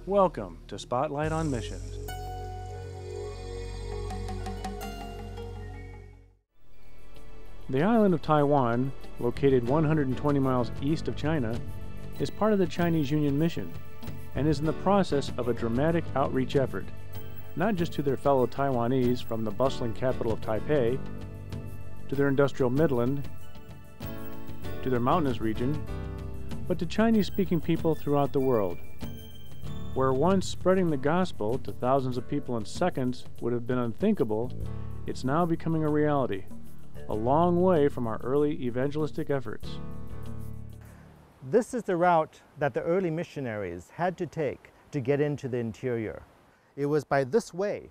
Welcome to Spotlight on Missions. The island of Taiwan, located 120 miles east of China, is part of the Chinese Union Mission and is in the process of a dramatic outreach effort, not just to their fellow Taiwanese from the bustling capital of Taipei, to their industrial Midland, to their mountainous region, but to Chinese-speaking people throughout the world. Where once spreading the gospel to thousands of people in seconds would have been unthinkable, it's now becoming a reality, a long way from our early evangelistic efforts. This is the route that the early missionaries had to take to get into the interior. It was by this way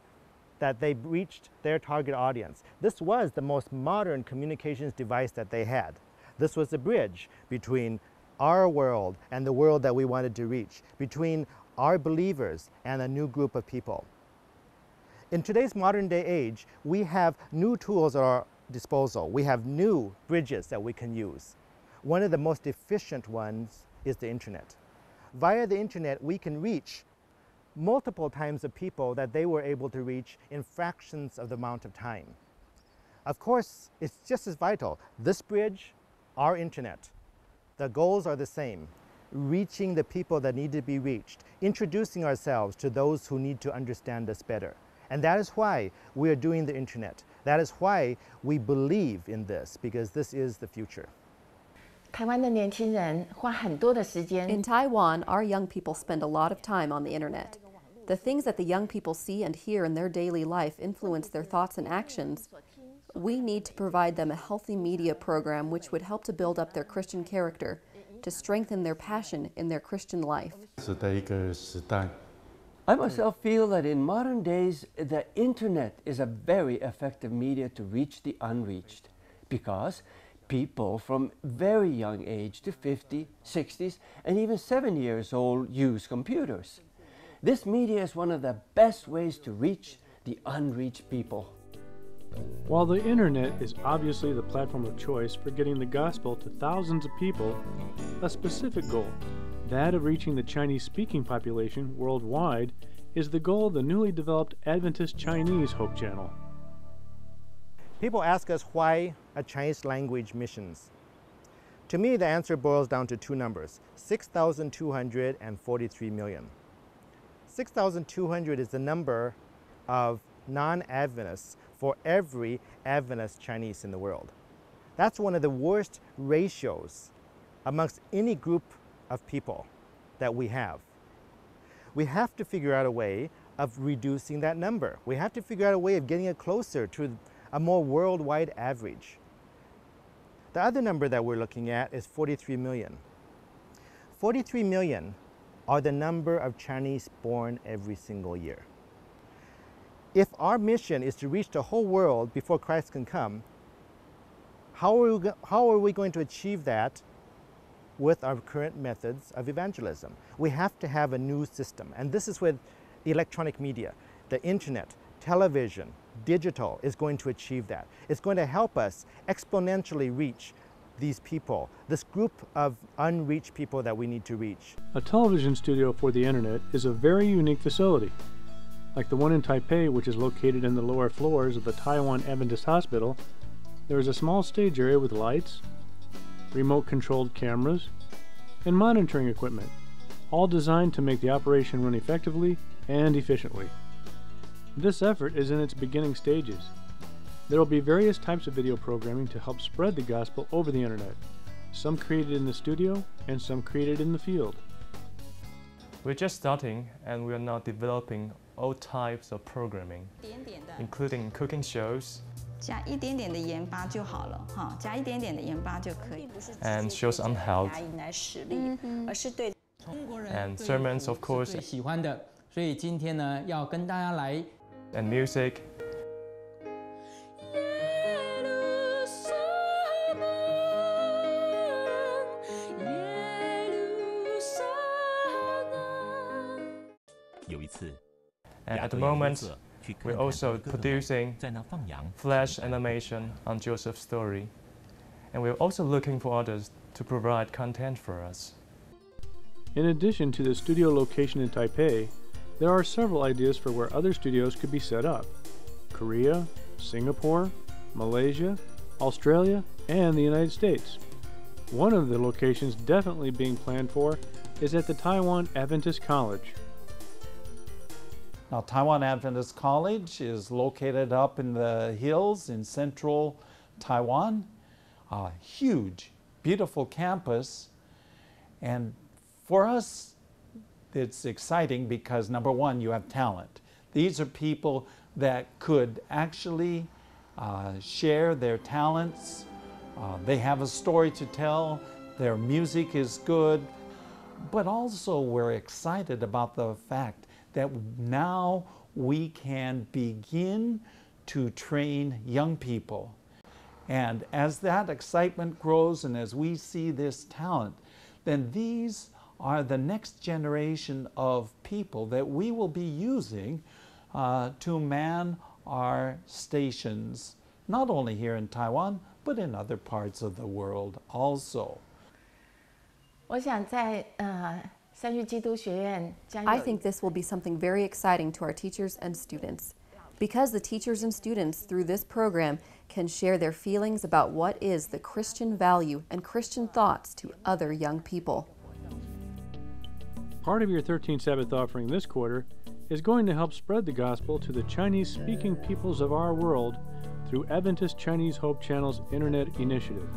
that they reached their target audience. This was the most modern communications device that they had. This was the bridge between our world and the world that we wanted to reach, between our believers and a new group of people. In today's modern day age, we have new tools at our disposal. We have new bridges that we can use. One of the most efficient ones is the internet. Via the internet, we can reach multiple times the people that they were able to reach in fractions of the amount of time. Of course, it's just as vital. This bridge, our internet, the goals are the same. Reaching the people that need to be reached, introducing ourselves to those who need to understand us better. And that is why we are doing the internet. That is why we believe in this, because this is the future. In Taiwan, our young people spend a lot of time on the internet. The things that the young people see and hear in their daily life influence their thoughts and actions. We need to provide them a healthy media program which would help to build up their Christian character, to strengthen their passion in their Christian life. I myself feel that in modern days, the internet is a very effective media to reach the unreached, because people from very young age to 50, 60s, and even 7 years old use computers. This media is one of the best ways to reach the unreached people. While the internet is obviously the platform of choice for getting the gospel to thousands of people, a specific goal, that of reaching the Chinese-speaking population worldwide, is the goal of the newly developed Adventist Chinese Hope Channel. People ask us why a Chinese language missions. To me, the answer boils down to two numbers, 6,200 and 43 million. 6,200 is the number of non-Adventists for every Adventist Chinese in the world. That's one of the worst ratios amongst any group of people that we have. We have to figure out a way of reducing that number. We have to figure out a way of getting it closer to a more worldwide average. The other number that we're looking at is 43 million. 43 million are the number of Chinese born every single year. If our mission is to reach the whole world before Christ can come, how are we going to achieve that with our current methods of evangelism? We have to have a new system, and this is with electronic media. The internet, television, digital is going to achieve that. It's going to help us exponentially reach these people, this group of unreached people that we need to reach. A television studio for the internet is a very unique facility. Like the one in Taipei, which is located in the lower floors of the Taiwan Adventist Hospital, there is a small stage area with lights, remote-controlled cameras, and monitoring equipment, all designed to make the operation run effectively and efficiently. This effort is in its beginning stages. There will be various types of video programming to help spread the gospel over the internet, some created in the studio and some created in the field. We're just starting, and we are now developing all types of programming, including cooking shows and shows on health, and sermons, of course, and music. And at the moment, we're also producing flash animation on Joseph's story. And we're also looking for others to provide content for us. In addition to the studio location in Taipei, there are several ideas for where other studios could be set up: Korea, Singapore, Malaysia, Australia, and the United States. One of the locations definitely being planned for is at the Taiwan Adventist College. Now, Taiwan Adventist College is located up in the hills in central Taiwan. A huge, beautiful campus. And for us, it's exciting because, number one, you have talent. These are people that could actually share their talents. They have a story to tell. Their music is good. But also, we're excited about the fact that now we can begin to train young people. And as that excitement grows and as we see this talent, then these are the next generation of people that we will be using to man our stations, not only here in Taiwan, but in other parts of the world also. I think this will be something very exciting to our teachers and students, because the teachers and students through this program can share their feelings about what is the Christian value and Christian thoughts to other young people. Part of your 13th Sabbath offering this quarter is going to help spread the gospel to the Chinese-speaking peoples of our world through Adventist Chinese Hope Channel's Internet Initiative.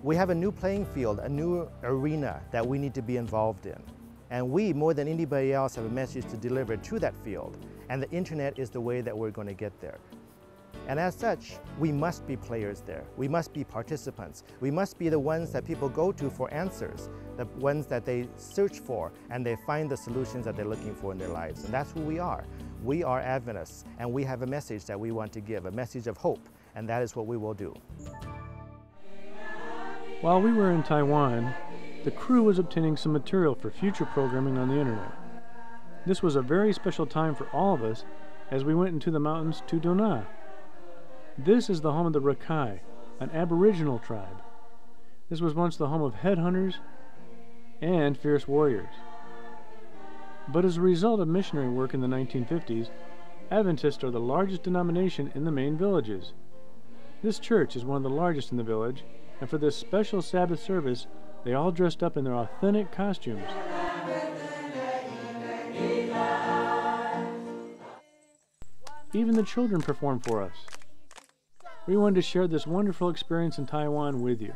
We have a new playing field, a new arena that we need to be involved in. And we, more than anybody else, have a message to deliver to that field. And the internet is the way that we're going to get there. And as such, we must be players there. We must be participants. We must be the ones that people go to for answers, the ones that they search for, and they find the solutions that they're looking for in their lives. And that's who we are. We are Adventists, and we have a message that we want to give, a message of hope, and that is what we will do. While we were in Taiwan, the crew was obtaining some material for future programming on the internet. This was a very special time for all of us as we went into the mountains to Dona. This is the home of the Rakai, an Aboriginal tribe. This was once the home of headhunters and fierce warriors. But as a result of missionary work in the 1950s, Adventists are the largest denomination in the main villages. This church is one of the largest in the village, and for this special Sabbath service, they all dressed up in their authentic costumes. Even the children performed for us. We wanted to share this wonderful experience in Taiwan with you.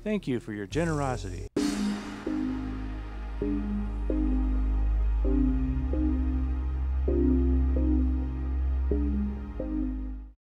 Thank you for your generosity.